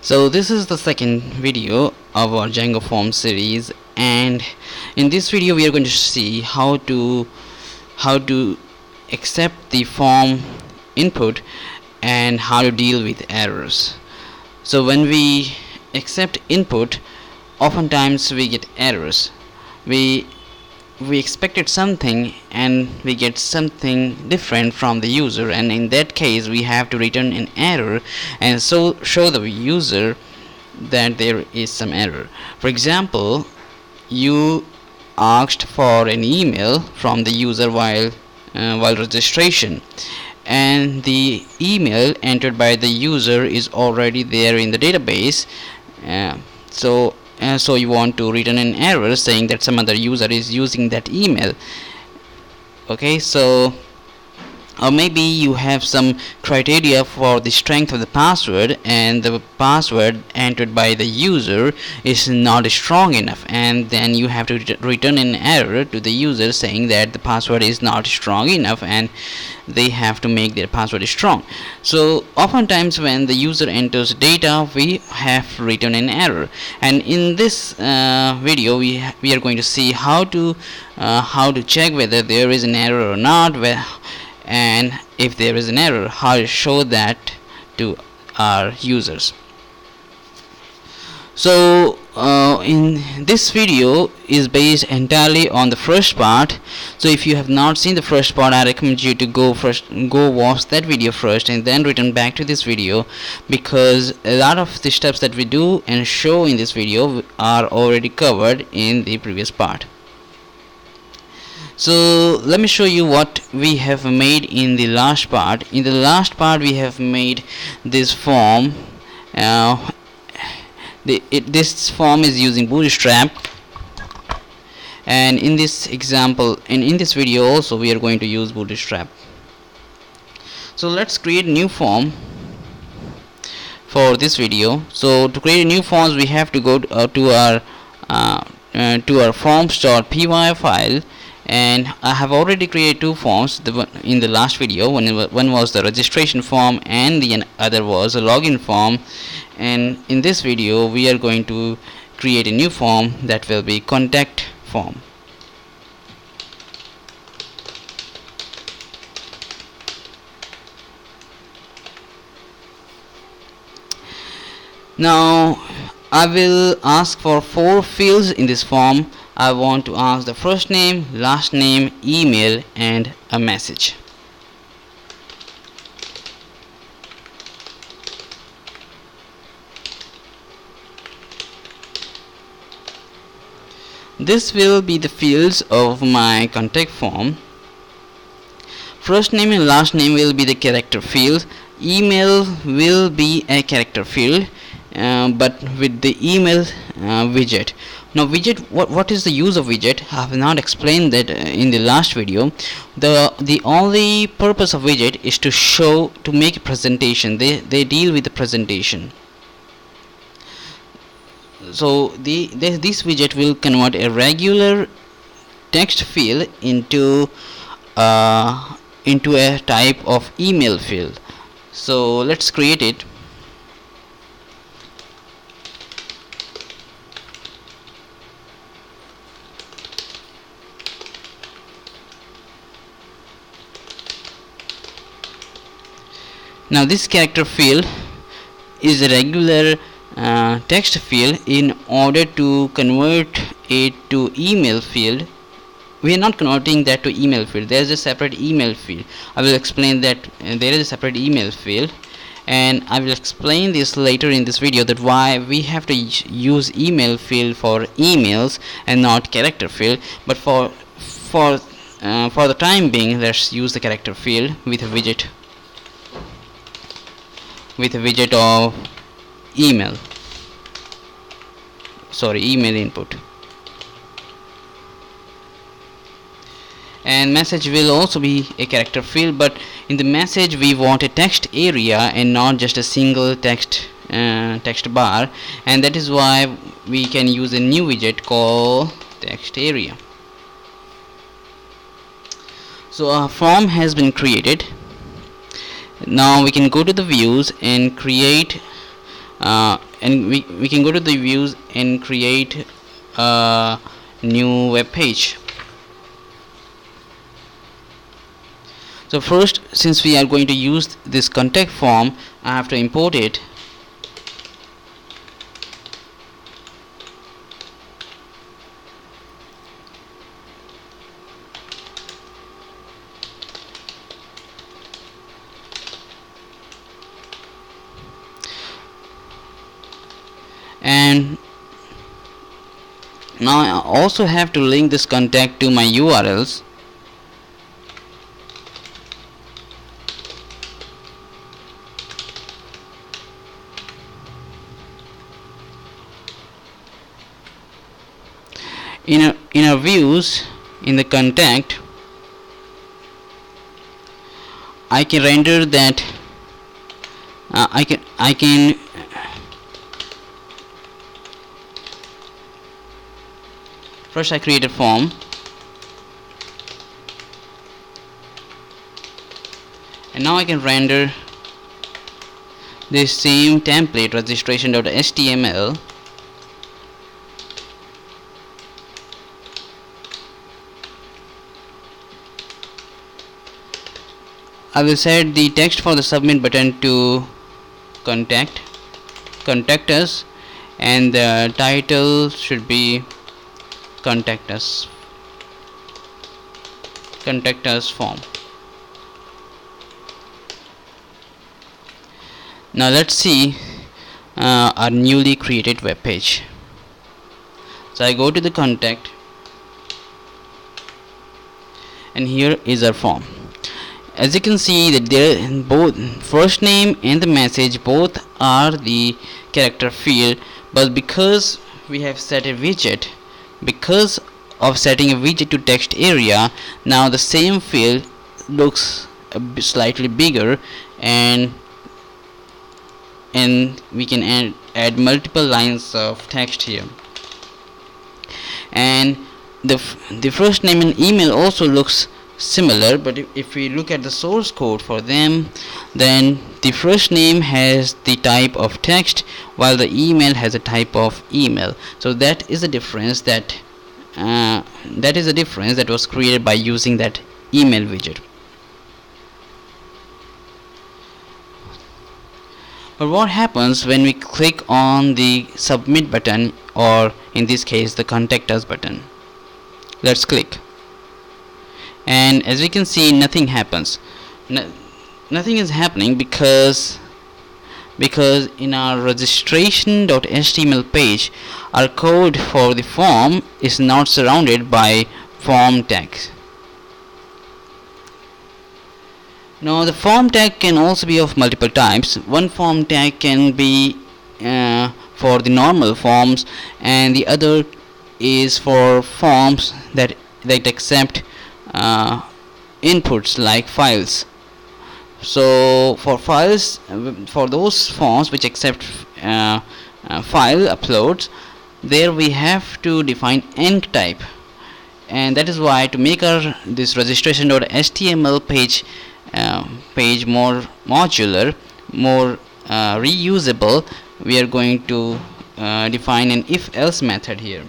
So this is the second video of our Django Forms series, and in this video we are going to see how to accept the form input and how to deal with errors. So when we accept input, oftentimes we get errors. We expected something and we get something different from the user, and in that case we have to return an error and so show the user that there is some error. For example, you asked for an email from the user while registration, and the email entered by the user is already there in the database. So you want to return an error saying that some other user is using that email. Okay, so or maybe you have some criteria for the strength of the password, and the password entered by the user is not strong enough, and then you have to return an error to the user saying that the password is not strong enough and they have to make their password strong. So oftentimes when the user enters data, we have written an error, and in this video we are going to see how to check whether there is an error or not, and if there is an error, how to show that to our users. So in this video is based entirely on the first part. So if you have not seen the first part, I recommend you to go watch that video first and then return back to this video, because a lot of the steps that we do and show in this video are already covered in the previous part. So let me show you what we have made in the last part. In the last part we have made this form. This form is using Bootstrap, and in this example and in this video also we are going to use Bootstrap. So let's create a new form for this video. So to create a new form we have to go to our forms.py file, and I have already created two forms in the last video. One was the registration form and the other was a login form, and in this video we are going to create a new form that will be contact form. Now I will ask for 4 fields in this form. I want to ask the first name, last name, email, and a message. This will be the fields of my contact form. First name and last name will be the character field. Email will be a character field, but with the email widget. Now widget, what is the use of widget? I have not explained that in the last video. The only purpose of widget is to make a presentation. They deal with the presentation. So this widget will convert a regular text field into a type of email field. So let's create it. Now this character field is a regular text field. In order to convert it to email field, we are not converting that to email field. There is a separate email field. I will explain that there is a separate email field, and I will explain this later in this video, that why we have to use email field for emails and not character field. But for the time being, let's use the character field with a widget of email input. And message will also be a character field, but in the message we want a text area and not just a single text bar, and that is why we can use a new widget called text area. So our form has been created. Now we can go to the views and create and we can go to the views and create a new web page. So first, since we are going to use this contact form, I have to import it. And now I also have to link this contact to my URLs. In our views, in the contact, I can render that. I can first I create a form, and now I can render this same template registration.html. I will set the text for the submit button to contact us, and the title should be contact us form. Now let's see our newly created web page. So I go to the contact, and here is our form. As you can see that there both first name and the message both are the character field, but because we have set a widget, because of setting a widget to text area, now the same field looks slightly bigger, and we can add multiple lines of text here. And the first name and email also looks similar, but if we look at the source code for them, then the first name has the type of text while the email has a type of email. So that is a difference that was created by using that email widget. But what happens when we click on the submit button, or in this case the contact us button? Let's click. And as we can see, nothing happens. Nothing is happening because in our registration.html page, our code for the form is not surrounded by form tags. Now the form tag can also be of multiple types. One form tag can be for the normal forms, and the other is for forms that accept inputs like files. So for files, for those forms which accept file uploads, there we have to define enc type, and that is why to make our this registration.html page more modular, more reusable, we are going to define an if else method here.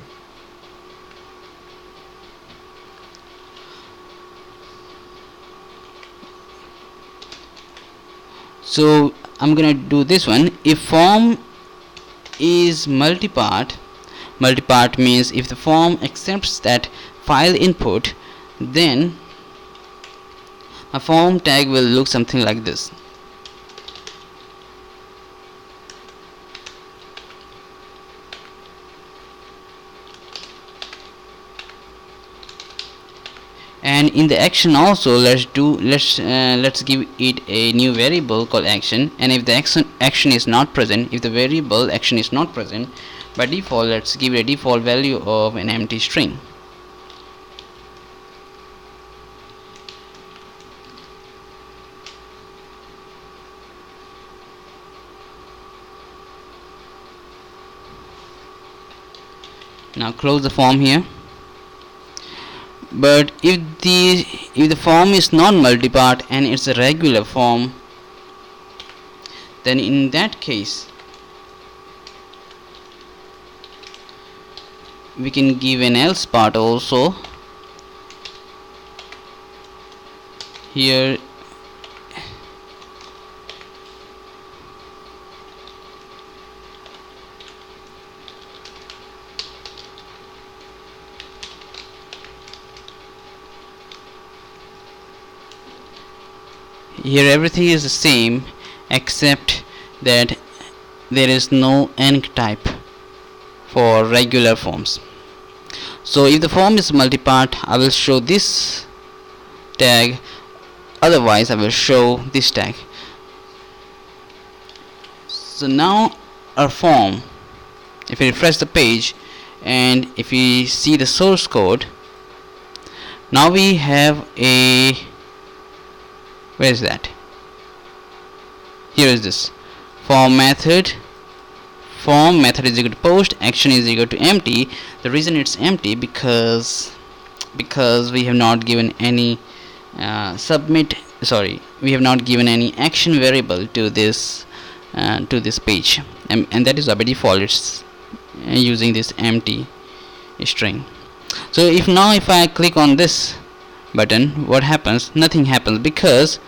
So I'm gonna do this one. If form is multipart means if the form accepts that file input, then a form tag will look something like this. And in the action also, let's give it a new variable called action, and if the action is not present, if the variable action is not present, by default let's give it a default value of an empty string. Now close the form here. But if the form is not multipart and it's a regular form, then in that case we can give an else part also. Here everything is the same except that there is no enc type for regular forms. So if the form is multi-part, I will show this tag, otherwise I will show this tag. So now our form, if we refresh the page and if we see the source code, now we have a, where is that? Here is this form method is equal to post, action is equal to empty. The reason it's empty because we have not given any we have not given any action variable to this page, and that is by default it's using this empty string. So if I click on this button, what happens? Nothing happens, because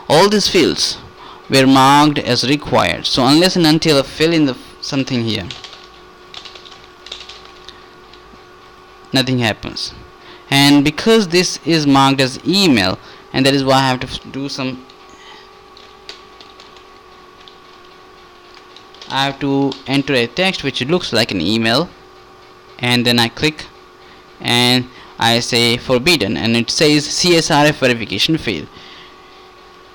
all these fields were marked as required. So unless and until I fill in something here, nothing happens. And because this is marked as email, and that is why I have to do some, I have to enter a text which looks like an email, and then I click and I say forbidden, and it says CSRF verification failed.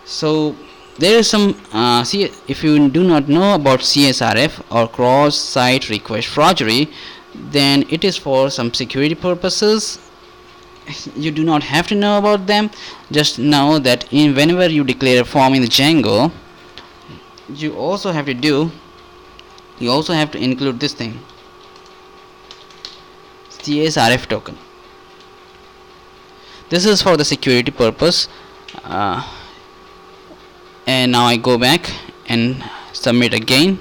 So there is some if you do not know about CSRF or cross-site request forgery, then it is for some security purposes. You do not have to know about them. Just know that whenever you declare a form in the Django, you also have to include this thing, CSRF token. This is for the security purpose. And now I go back and submit again.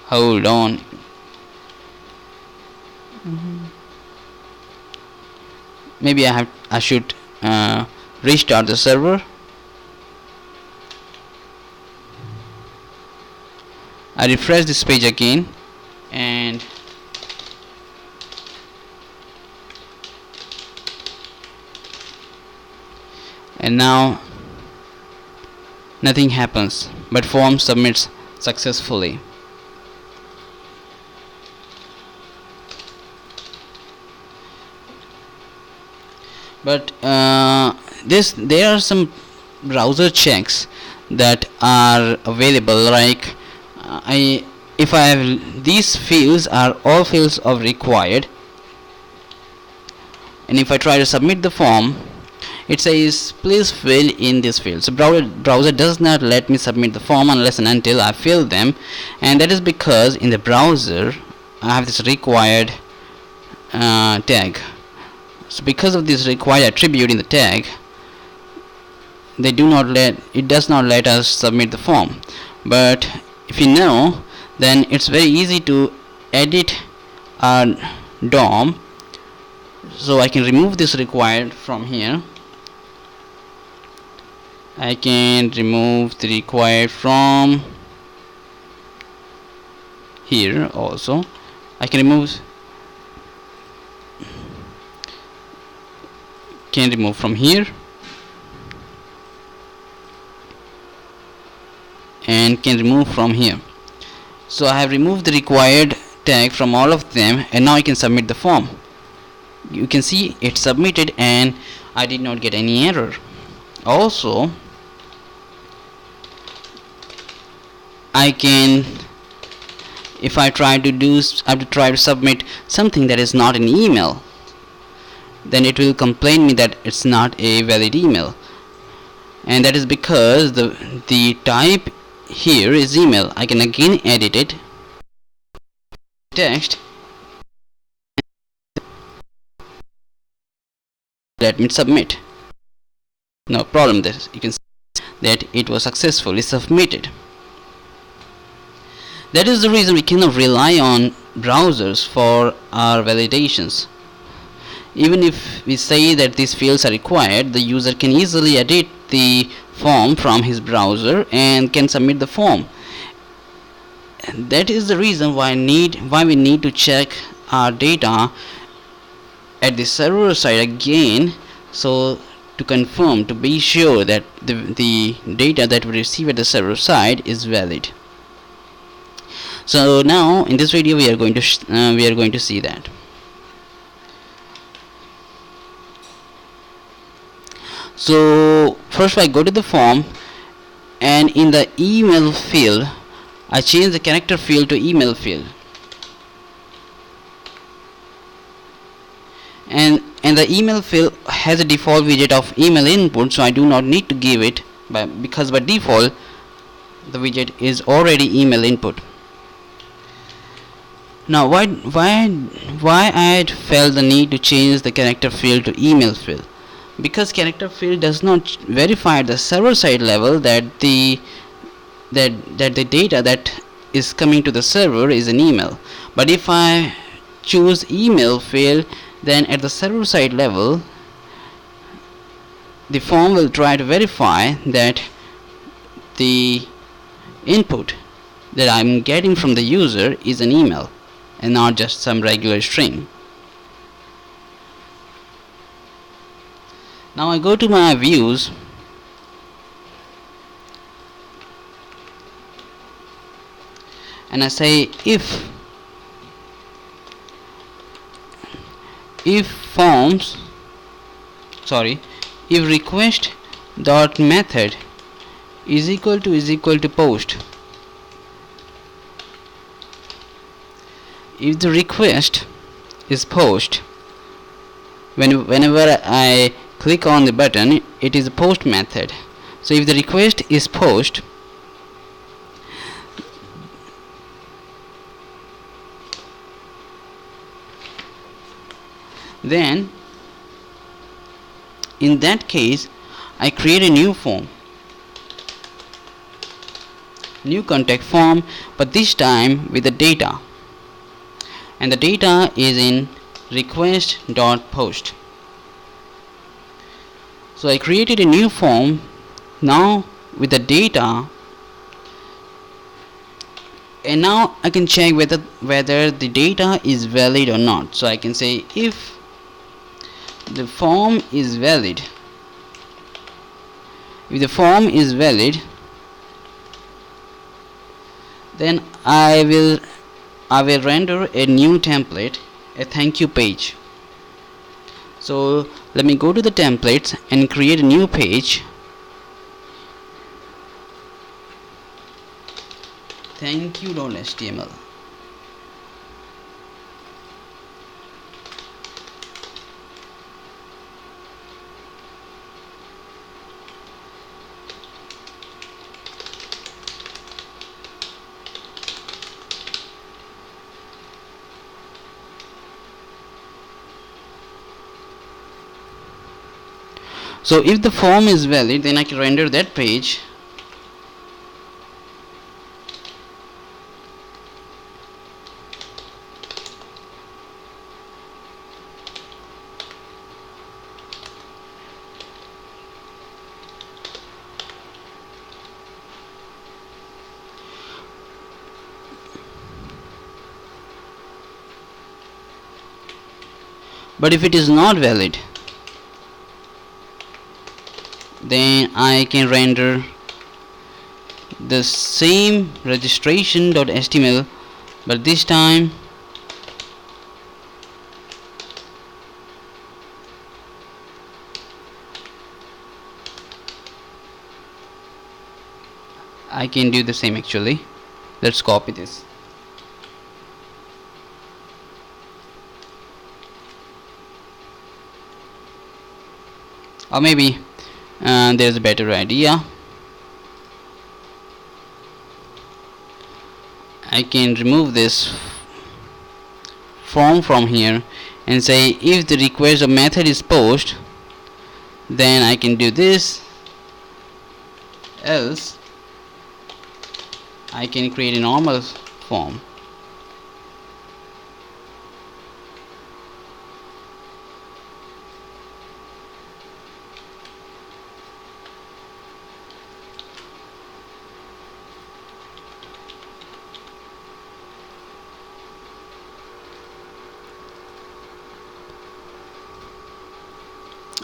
Hold on. Maybe I should restart the server. I refresh this page again, and now nothing happens, but form submits successfully. But there are some browser checks that are available, like if I have these fields are all fields of required, and if I try to submit the form, it says please fill in these fields. So browser does not let me submit the form unless and until I fill them, and that is because in the browser I have this required tag. So because of this required attribute in the tag, it does not let us submit the form. But if you know, then it's very easy to edit our DOM. So I can remove this required from here. I can remove the required from here also. I can remove from here, and can remove from here. So I have removed the required tag from all of them, and now I can submit the form. You can see it's submitted and I did not get any error. Also, I can, if I try to submit something that is not an email, then it will complain me that it's not a valid email, and that is because the type here is email. I can again edit it, text, let me submit. No problem there. You can see that it was successfully submitted. That is the reason we cannot rely on browsers for our validations. Even if we say that these fields are required, the user can easily edit the form from his browser and can submit the form. And that is the reason why we need to check our data at the server side again, so to confirm, to be sure that the data that we receive at the server side is valid. So now in this video we are going to see that. So first I go to the form, and in the email field I change the character field to email field, and the email field has a default widget of email input, so I do not need to give it because by default the widget is already email input. Now why I felt the need to change the character field to email field? Because character field does not verify at the server side level that the data that is coming to the server is an email. But if I choose email field, then at the server side level the form will try to verify that the input that I'm getting from the user is an email and not just some regular string. Now I go to my views, and I say if request dot method is equal to post. If the request is post, whenever I click on the button, it is a post method. So if the request is post, then in that case I create a new form, new contact form, but this time with the data, and the data is in request.post. So I created a new form now with the data, and now I can check whether the data is valid or not. So I can say if the form is valid, then I will render a new template, a thank you page. So let me go to the templates and create a new page, thank you.html. So if the form is valid, then I can render that page. But if it is not valid, then I can render the same registration.html, but this time I can do the same actually. Let's copy this. Or maybe there's a better idea. I can remove this form from here and say if the request of method is post, then I can do this, else I can create a normal form.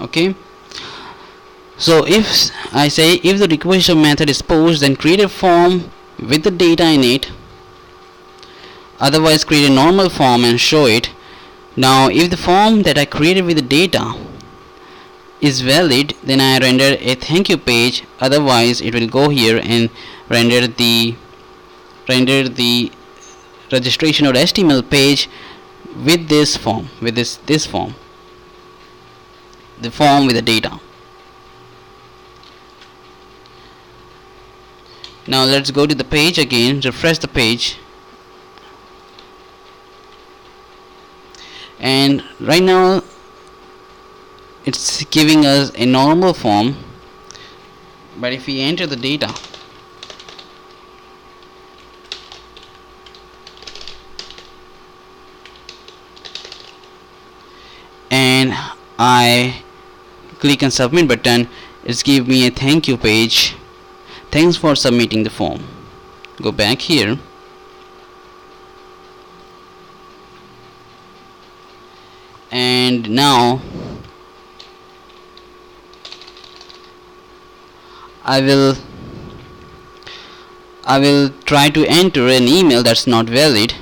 Okay, so if I say if the requisition method is posed, then create a form with the data in it, otherwise create a normal form and show it. Now if the form that I created with the data is valid, then I render a thank you page, otherwise it will go here and render the registration or HTML page with this form, with this form, the form with the data. Now let's go to the page again, refresh the page, and right now it's giving us a normal form, but if we enter the data, and I click on submit button, it's give me a thank you page, thanks for submitting the form. Go back here, and now I will try to enter an email that's not valid.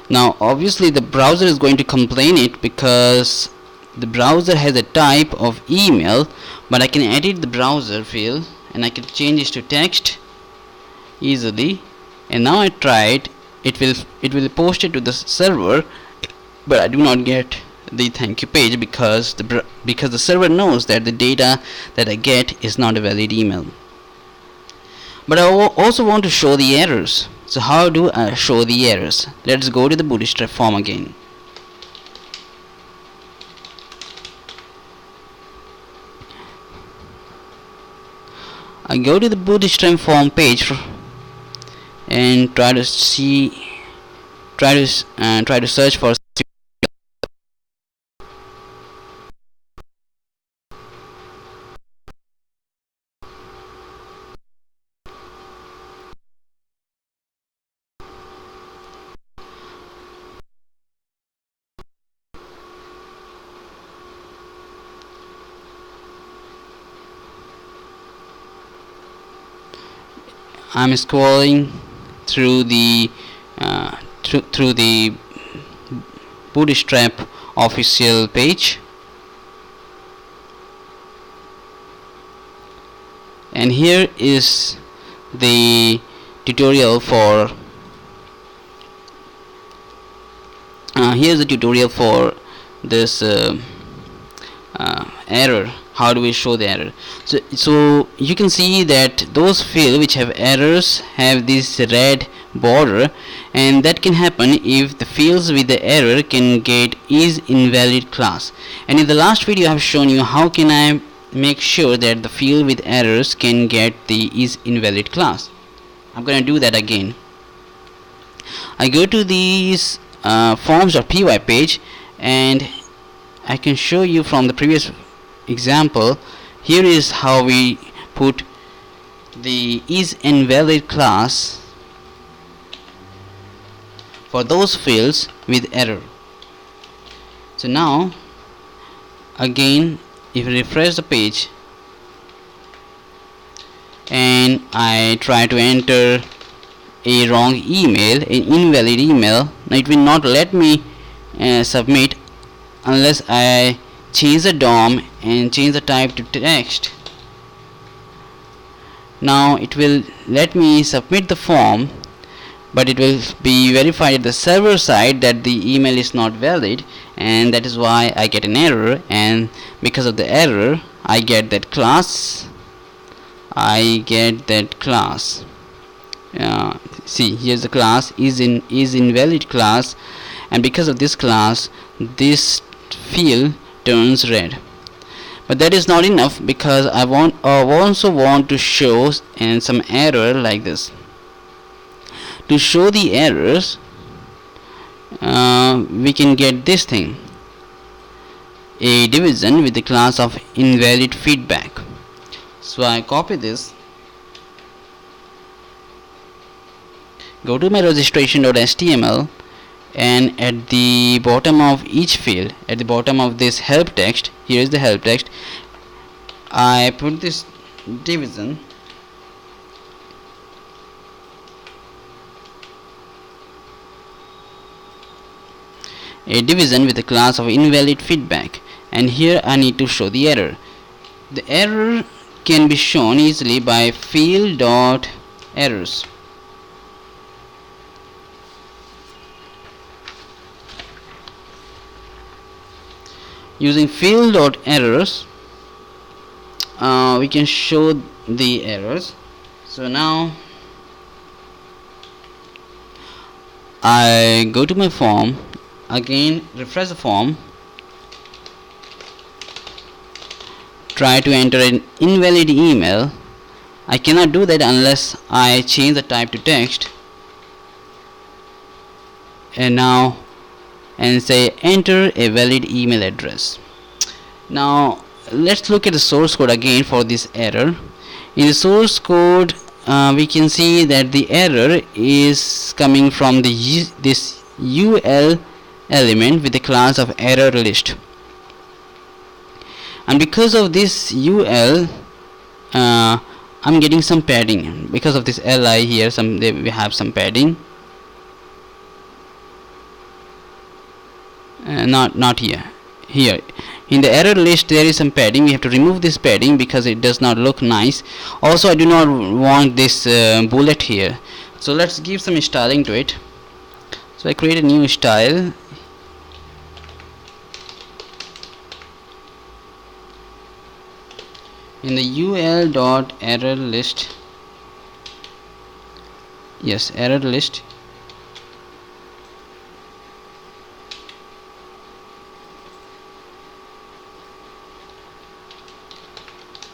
Now obviously the browser is going to complain it, because the browser has a type of email, but I can edit the browser field and I can change it to text easily, and now I tried, it will post it to the server, but I do not get the thank you page because the server knows that the data that I get is not a valid email. But I also want to show the errors. So how do I show the errors? Let's go to the Bootstrap form again. I go to the Bootstrap form page and try to search for. I'm scrolling through the Bootstrap official page, and here is the tutorial for this error. How do we show the error? So you can see that those fields which have errors have this red border, and that can happen if the fields with the error can get is invalid class. And in the last video I have shown you how can I make sure that the field with errors can get the is invalid class. I'm gonna do that again. I go to these forms.py page, and I can show you from the previous example. Here is how we put the is invalid class for those fields with error. So now again, if you refresh the page and I try to enter a wrong email, an invalid email, now it will not let me submit unless I change the DOM and change the type to text. Now it will let me submit the form, but it will be verified at the server side that the email is not valid, and that is why I get an error. And because of the error I get that class. See, here's the class is invalid class, and because of this class this field turns red. But that is not enough, because I also want to show some error like this. to show the errors, we can get this thing, a division with the class of invalid feedback. So I copy this, go to my registration.html, and at the bottom of each field, at the bottom of this help text, here is the help text, I put this division, a division with a class of invalid feedback, and here I need to show the error. The error can be shown easily by field.errors. Using field.errors, we can show the errors. So now I go to my form, again refresh the form, try to enter an invalid email. I cannot do that unless I change the type to text, and now and say enter a valid email address. Now let's look at the source code again for this error. In the source code, we can see that the error is coming from this UL element with the class of error list, and because of this UL, I'm getting some padding. Because of this LI here, we have some padding. Not here. Here in the error list there is some padding. We have to remove this padding because it does not look nice. Also I do not want this bullet here, so let's give some styling to it. So I create a new style. In the ul.error list, yes, error list,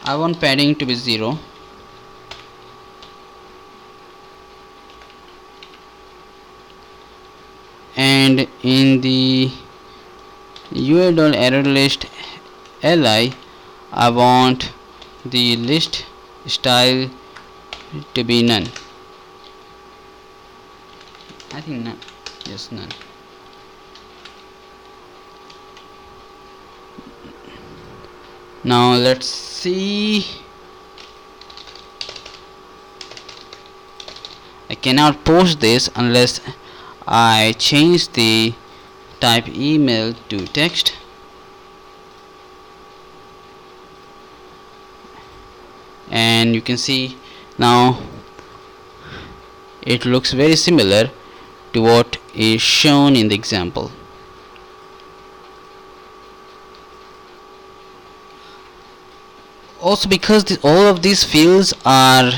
I want padding to be 0, and in the ul.error list li, I want the list style to be none. I think none. Yes, none. Now let's see. I cannot post this unless I change the type email to text. And you can see now it looks very similar to what is shown in the example. Also, because all of these fields are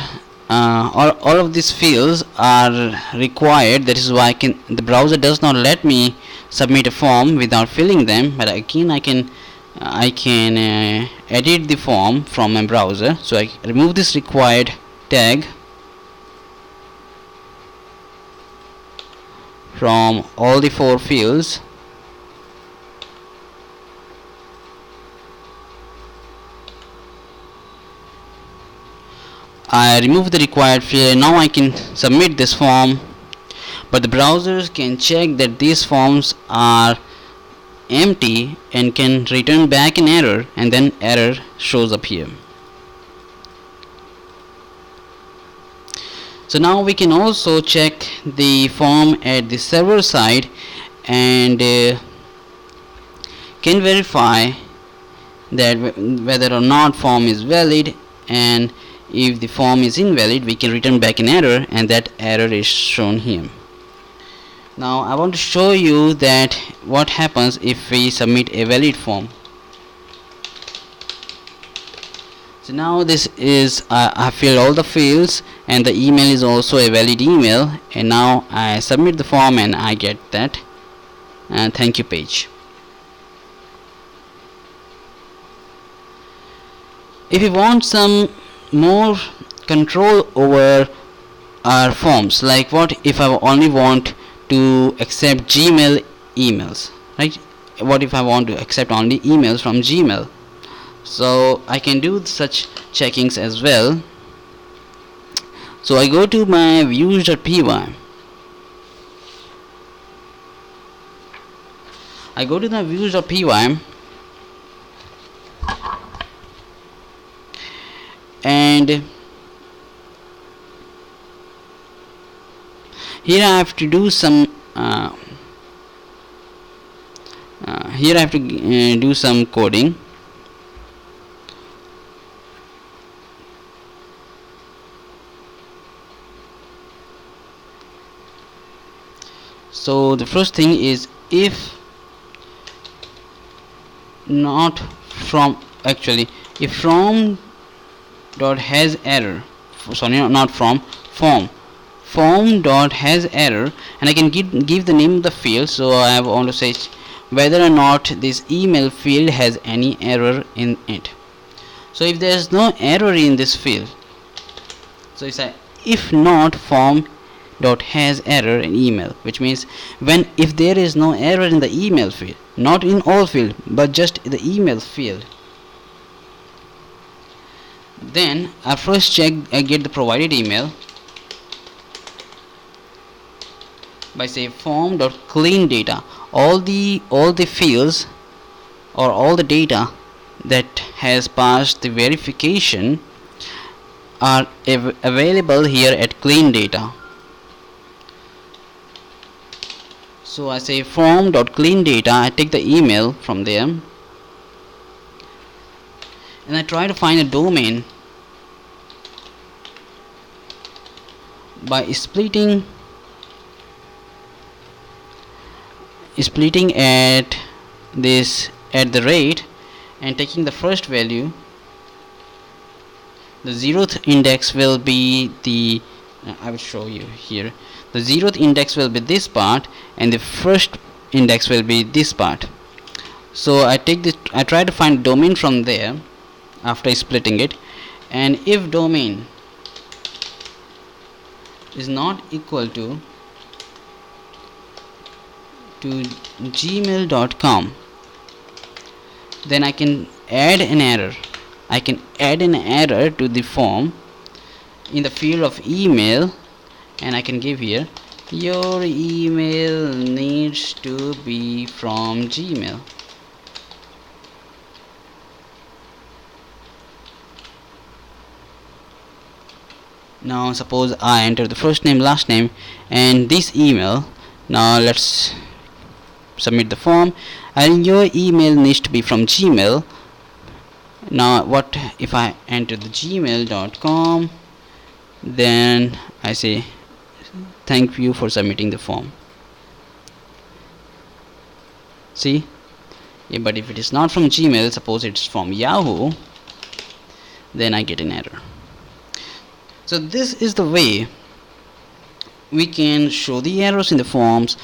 required, that is why the browser does not let me submit a form without filling them. But again, I can edit the form from my browser. So I remove this required tag from all the 4 fields. I remove the required field, and now I can submit this form, but the browsers can check that these forms are empty and can return back an error, and then error shows up here. So now we can also check the form at the server side and can verify that whether or not form is valid, and if the form is invalid we can return back an error, and that error is shown here. Now I want to show you that what happens if we submit a valid form. So now this is I filled all the fields, and the email is also a valid email, and now I submit the form and I get that thank you page. If you want some more control over are forms. Like what if I only want to accept Gmail emails, right? What if I want to accept only emails from Gmail? So I can do such checkings as well. So I go to my views.py. I go to the views.py and here I have to do some do some coding. So the first thing is if not from, actually if from dot has error, sorry, not from, form dot has error, and I can give the name of the field. So I have want to say whether or not this email field has any error in it. So if there is no error in this field, so it's a if not form dot has error in email, which means if there is no error in the email field, not in all field but just the email field, then I first check, I get the provided email by say form dot clean data. All the fields or all the data that has passed the verification are available here at clean data. So I say form dot clean data, I take the email from there and I try to find a domain by splitting at this at the rate and taking the first value. The 0th index will be the I will show you here. The 0th index will be this part and the first index will be this part. So I try to find domain from there after splitting it, and if domain is not equal to gmail.com, then I can add an error. To the form in the field of email, and I can give here your email needs to be from Gmail. Now suppose I enter the first name, last name and this email. Now let's submit the form, and your email needs to be from Gmail. Now what if I enter the gmail.com, then I say thank you for submitting the form. See? Yeah, but if it is not from Gmail, suppose it's from Yahoo, then I get an error. So this is the way we can show the errors in the forms.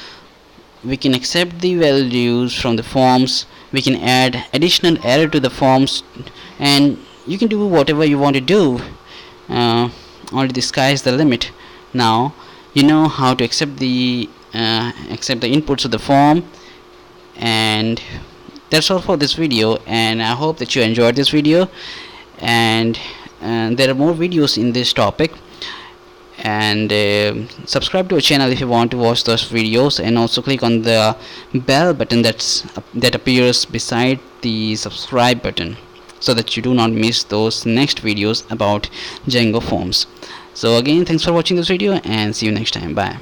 We can accept the values from the forms, we can add additional error to the forms, and you can do whatever you want to do. Only the sky is the limit. Now you know how to accept the inputs of the form, and that's all for this video, and I hope that you enjoyed this video, and there are more videos in this topic, and subscribe to our channel if you want to watch those videos, and also click on the bell button that appears beside the subscribe button, so that you do not miss those next videos about Django Forms. So again, thanks for watching this video and see you next time. Bye.